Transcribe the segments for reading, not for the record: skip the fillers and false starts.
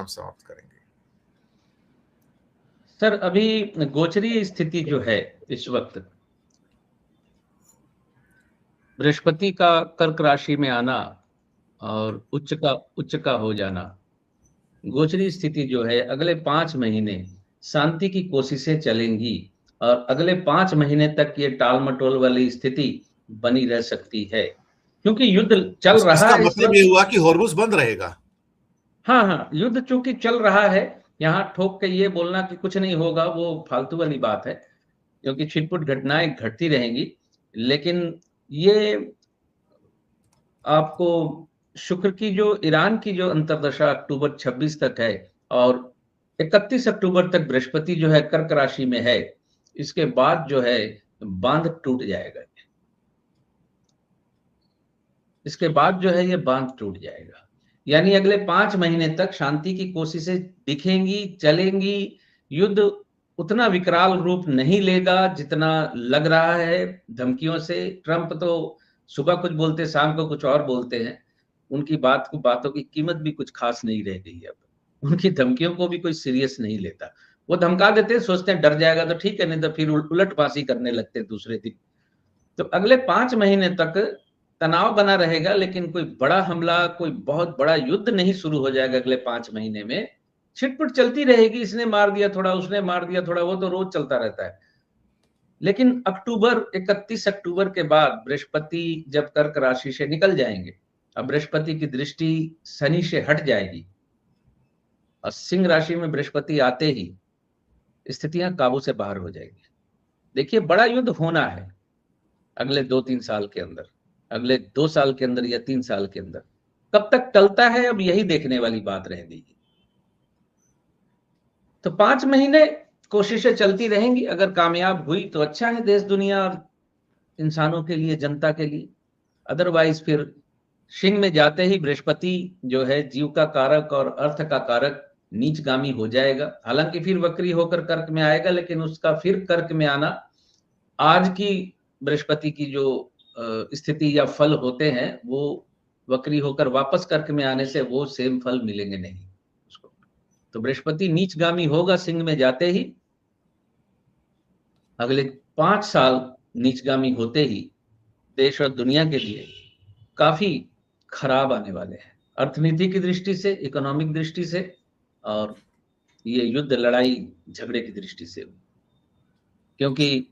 Programme समाप्त करेंगे। Sir, अभी गोचरीय स्थिति जो है इस वक्त, बृहस्पति का कर्क राशि में आना और उच्च का हो जाना, गोचरीय स्थिति जो है अगले 5 महीने शांति की कोशिशें चलेंगी और अगले 5 महीने तक ये टाल मटोल वाली स्थिति बनी रह सकती है, क्योंकि युद्ध चल रहा इसका है इस मतलब वक्त। ये हुआ कि हॉर्मुज बंद रहेगा। हाँ हाँ, युद्ध चूंकि चल रहा है, यहाँ ठोक के ये बोलना कि कुछ नहीं होगा वो फालतू वाली बात है, क्योंकि छिटपुट घटनाएं घटती रहेंगी। लेकिन ये आपको शुक्र की जो ईरान की जो अंतर्दशा अक्टूबर 26 तक है और 31 अक्टूबर तक बृहस्पति जो है कर्क राशि में है, इसके बाद जो है बांध टूट जाएगा। इसके बाद जो है ये बांध टूट जाएगा, यानी अगले 5 महीने तक शांति की कोशिशें दिखेंगी, चलेंगी। युद्ध उतना विकराल रूप नहीं लेगा जितना लग रहा है धमकियों से। ट्रंप तो सुबह कुछ बोलते, शाम को कुछ और बोलते हैं। उनकी बातों की कीमत भी कुछ खास नहीं रह गई है अब। उनकी धमकियों को भी कोई सीरियस नहीं लेता। वो धमका देते हैं, सोचते हैं डर जाएगा तो ठीक है, नहीं तो फिर उलटबाजी करने लगते हैं दूसरे दिन। तो अगले 5 महीने तक तनाव बना रहेगा, लेकिन कोई बड़ा हमला, कोई बहुत बड़ा युद्ध नहीं शुरू हो जाएगा अगले 5 महीने में। छिटपुट चलती रहेगी, इसने मार दिया थोड़ा, उसने मार दिया थोड़ा, वो तो रोज चलता रहता है। लेकिन 31 अक्टूबर के बाद बृहस्पति जब कर्क राशि से निकल जाएंगे, अब बृहस्पति की दृष्टि शनि से हट जाएगी और सिंह राशि में बृहस्पति आते ही स्थितियां काबू से बाहर हो जाएगी। देखिए, बड़ा युद्ध होना है अगले 2-3 साल के अंदर, अगले 2 साल के अंदर या 3 साल के अंदर। कब तक टलता है अब यही देखने वाली बात रह गई। तो 5 महीने कोशिशें चलती रहेंगी, अगर कामयाब हुई तो अच्छा है देश दुनिया और इंसानों के लिए, जनता के लिए। अदरवाइज फिर सिंह में जाते ही बृहस्पति जो है जीव का कारक और अर्थ का कारक नीचगामी हो जाएगा। हालांकि फिर वक्री होकर कर्क में आएगा, लेकिन उसका फिर कर्क में आना, आज की बृहस्पति की जो स्थिति या फल होते हैं वो वक्री होकर वापस कर्क में आने से वो सेम फल मिलेंगे नहीं उसको। तो बृहस्पति नीचगामी होगा सिंह में जाते ही। अगले 5 साल नीचगामी होते ही देश और दुनिया के लिए काफी खराब आने वाले हैं, अर्थनीति की दृष्टि से, इकोनॉमिक दृष्टि से, और ये युद्ध लड़ाई झगड़े की दृष्टि से। क्योंकि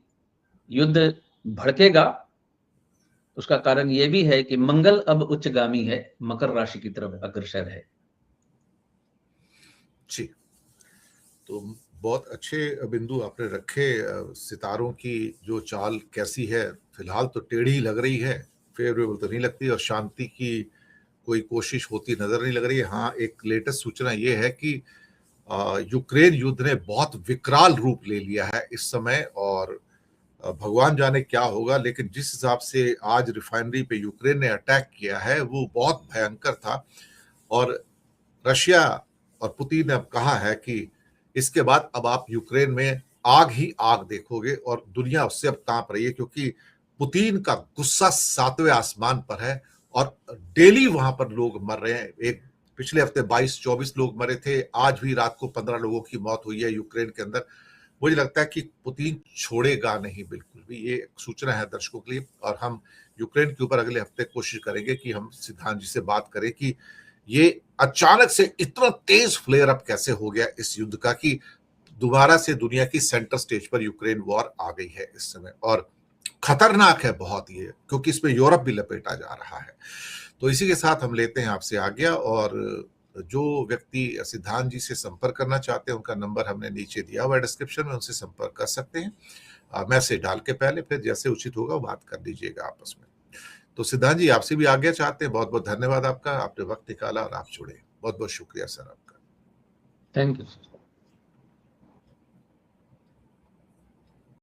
युद्ध भड़केगा, उसका कारण यह भी है कि मंगल अब उच्चगामी है, मकर राशि की तरफ अग्रसर है। जी, तो बहुत अच्छे बिंदु आपने रखे। सितारों की जो चाल कैसी है, फिलहाल तो टेढ़ी लग रही है, फेवरेबल तो नहीं लगती, और शांति की कोई कोशिश होती नजर नहीं लग रही है। हाँ, एक लेटेस्ट सूचना ये है कि यूक्रेन युद्ध ने बहुत विकराल रूप ले लिया है इस समय, और भगवान जाने क्या होगा। लेकिन जिस हिसाब से आज रिफाइनरी पे यूक्रेन ने अटैक किया है वो बहुत भयंकर था, और रशिया और पुतिन ने अब कहा है कि इसके बाद अब आप यूक्रेन में आग ही आग देखोगे, और दुनिया उससे अब कांप रही है, क्योंकि पुतिन का गुस्सा 7वें आसमान पर है और डेली वहां पर लोग मर रहे हैं। एक पिछले हफ्ते 22-24 लोग मरे थे, आज भी रात को 15 लोगों की मौत हुई है यूक्रेन के अंदर। मुझे लगता है कि पुतिन छोड़ेगा नहीं बिल्कुल भी। ये सूचना है दर्शकों के लिए, और हम यूक्रेन के ऊपर अगले हफ्ते कोशिश करेंगे कि हम सिद्धांत जी से बात करें कि ये अचानक से इतना तेज फ्लेयर अप कैसे हो गया इस युद्ध का, कि दोबारा से दुनिया की सेंटर स्टेज पर यूक्रेन वॉर आ गई है इस समय, और खतरनाक है बहुत ये, क्योंकि इसमें यूरोप भी लपेटा जा रहा है। तो इसी के साथ हम लेते हैं आपसे आज्ञा, और जो व्यक्ति सिद्धांत जी से संपर्क करना चाहते हैं उनका नंबर हमने नीचे दिया हुआ है डिस्क्रिप्शन में, उनसे संपर्क कर सकते हैं। मैसेज डाल के पहले, फिर जैसे उचित होगा बात कर लीजिएगा आपस में। तो सिद्धांत जी, आपसे भी आज्ञा चाहते हैं। बहुत बहुत धन्यवाद आपका, आपने वक्त निकाला और आप जुड़े। बहुत बहुत शुक्रिया सर आपका। Thank you sir.